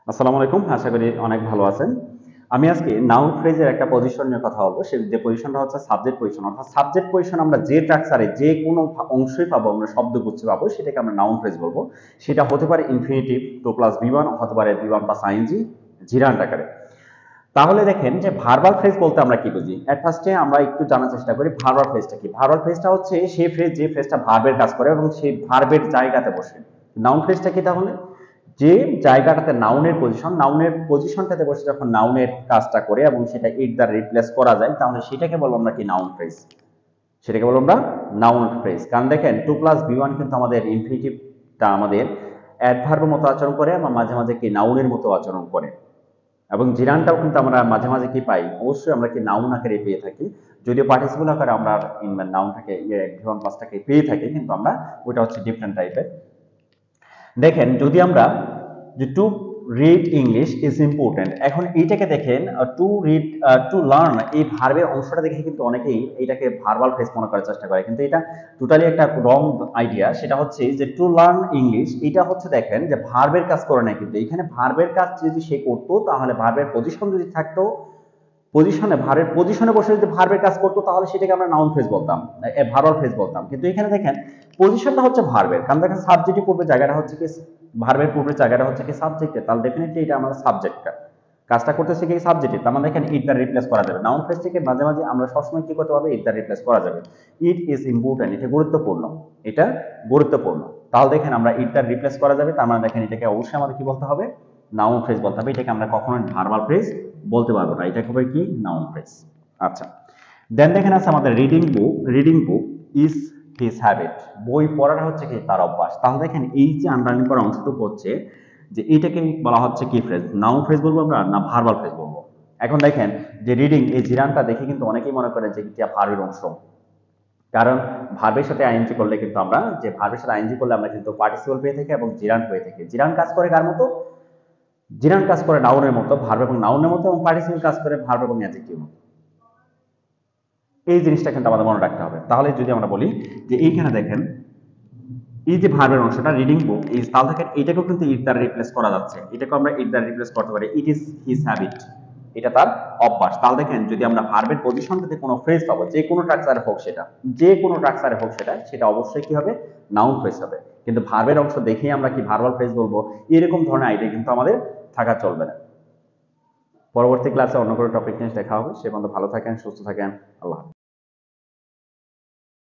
আসসালামু আলাইকুম, আশা করি অনেক ভালো আছেন। আমি আজকে নাউন ফ্রেজের একটা পজিশন নিয়ে কথা বলবো। সে যে পজিশনটা হচ্ছে সাবজেক্ট পজিশন। অর্থাৎ সাবজেক্ট পজিশন আমরা যে স্ট্রাকচারে যে কোনো অংশই পাবো, আমরা শব্দগুচ্ছ পাবো, সেটাকে আমরা নাউন ফ্রেজ বলবো। সেটা হতে পারে infinitive, to plus V one, হতে পারে V one plus ING, gerund আকারে। তাহলে দেখেন যে ভার্বাল ফ্রেজ বলতে আমরা কি বুঝি। এট ফার্স্টে আমরা একটু জানার চেষ্টা করি ভার্বাল ফ্রেজটা কি। ভার্বাল ফ্রেজটা হচ্ছে সেই ফ্রেজ যে ফ্রেজটা ভার্বের কাজ করে এবং সেই ভার্বের জায়গাতে বসে। নাউন ফ্রেজটা কি তাহলে? যে জায়গাটাতে নাউনের পজিশনটাতে বসে যখন নাউনের কাজটা করে এবং সেটা ইট দ্বারা রিপ্লেস করা যায়, তাহলে সেটাকে বলবো আমরা কি নাউন ফ্রেজ। সেটাকে বলবো আমরা নাউন ফ্রেজ। কারণ দেখেন টু প্লাস বি ওয়ান কিন্তু আমাদের ইনফিনিটিভটা আমাদের অ্যাডভার্বের মতো আচরণ করে এবং মাঝে মাঝে কি নাউনের মতো আচরণ করে। এবং জিরানটাও কিন্তু আমরা মাঝে মাঝে কি পাই, অবশ্যই আমরা কি নাউন আকারে পেয়ে থাকি। যদিও পার্টিসিপল আকারে আমরা নাউনটাকে ভি ওয়ান প্লাসটাকে পেয়ে থাকি, কিন্তু আমরা ওটা হচ্ছে ডিফারেন্ট টাইপের। দেখেন যদি আমরা যে to read English is important, এখন এইটাকে দেখেন টু রিড, টু লার্ন, এই ভার্বের অংশটা দেখে কিন্তু অনেকেই এটাকে ভার্বাল ফ্রেজ মনে করার চেষ্টা করে, কিন্তু এটা টোটালি একটা রং আইডিয়া। সেটা হচ্ছে যে টু লার্ন ইংলিশ, এটা হচ্ছে দেখেন যে ভার্বের কাজ করে না, কিন্তু এখানে ভার্বের কাজ যদি সে করতো তাহলে ভার্বের পজিশন যদি থাকতো, ভার্বের পজিশনে বসে যদি ভার্বের কাজ করতো তাহলে সেটাকে আমরা নাউন ফ্রেজ বলতাম, ভার্বাল ফ্রেজ বলতাম। কিন্তু এখানে দেখেন পজিশনটা হচ্ছে ভার্বের, কারণ দেখেন সাবজেক্টের পূর্বে জায়গাটা হচ্ছে কি, ভার্বের পূর্বে জায়গাটা হচ্ছে কি সাবজেক্টের, তাহলে ডেফিনেটলি এটা আমাদের সাবজেক্টটা কাজটা করতেছে কি সাবজেক্টে। তার মানে দেখেন ইট দ্বারা রিপ্লেস করা যাবে। নাউন ফ্রেজ থেকে মাঝে মাঝে আমরা সবসময় কি করতে পারবো, ইট দ্বারা রিপ্লেস করা যাবে। ইট ইজ ইম্পর্টেন্ট, এটা গুরুত্বপূর্ণ, এটা গুরুত্বপূর্ণ। তাহলে দেখেন আমরা ইট দ্বারা রিপ্লেস করা যাবে, তার মানে দেখেন এটাকে অবশ্যই আমাদের কি বলতে হবে, নাউন ফ্রেজ বলতে হবে। এটাকে আমরা কখনোই ভার্বাল ফ্রেজ বলতে পারবো না, এটাকে হবে কি নাউন ফ্রেজ। আচ্ছা, দেন দেখেন আছে আমাদের reading book is his habit, বই পড়াটা হচ্ছে কি তার অভ্যাস। তাহলে দেখেন এই যে আন্ডারলাইন করা অংশটুকু হচ্ছে যে এটাকে বলা হচ্ছে কি ফ্রেজ, নাউন ফ্রেজ বলবো আমরা না ভার্বাল ফ্রেজ বলবো। এখন দেখেন যে রিডিং, এই জিরানটা দেখে কিন্তু অনেকেই মনে করে যে এটা ভার্বের অংশ, কারণ ভার্বের সাথে আইএনজি করলে কিন্তু আমরা, যে ভার্বের সাথে আইএনজি করলে আমরা কিন্তু পার্টিসিপল পেয়ে থাকি এবং জিরান হয়ে থাকি। জিরান কাজ করে কার মতো, জিরান কাজ করে নাউনের মতো, ভার্ব এবং নাউনের মতো, এবং পার্টিসিপল কাজ করে ভার্ব এবং অ্যাডজেক্টিভ মতো। এই জিনিসটা কিন্তু আমাদের মনে রাখতে হবে। তাহলে যদি আমরা বলি যে এইখানে দেখেন এই যে ভার্বের অংশটা রিডিং বুক ইজ, তাহলে দেখেন এটাকেও কিন্তু ইট দ্বারা রিপ্লেস করা যাচ্ছে, এটাকে আমরা ইট দ্বারা রিপ্লেস করতে পারি, ইট ইজ হিজ হ্যাবিট, এটা তার অভ্যাস। তাহলে দেখেন যদি আমরা ভার্বের পজিশনটাতে কোনো ফ্রেজ পাবো, যে কোনো স্ট্রাকচারে হোক সেটা, যে কোনো স্ট্রাকচারে হোক সেটা, সেটা অবশ্যই কি হবে, নাউন ফ্রেজ হবে। কিন্তু ভার্বের অংশ দেখেই আমরা কি ভার্বাল ফ্রেজ বলবো, এরকম ধরনের আইডিয়া কিন্তু আমাদের থাকা চলবে না। পরবর্তী ক্লাসে অন্য কোনো টপিক নিয়ে দেখা হবে। সে পর্যন্ত ভালো থাকেন, সুস্থ থাকেন। আল্লাহ হাফেজ।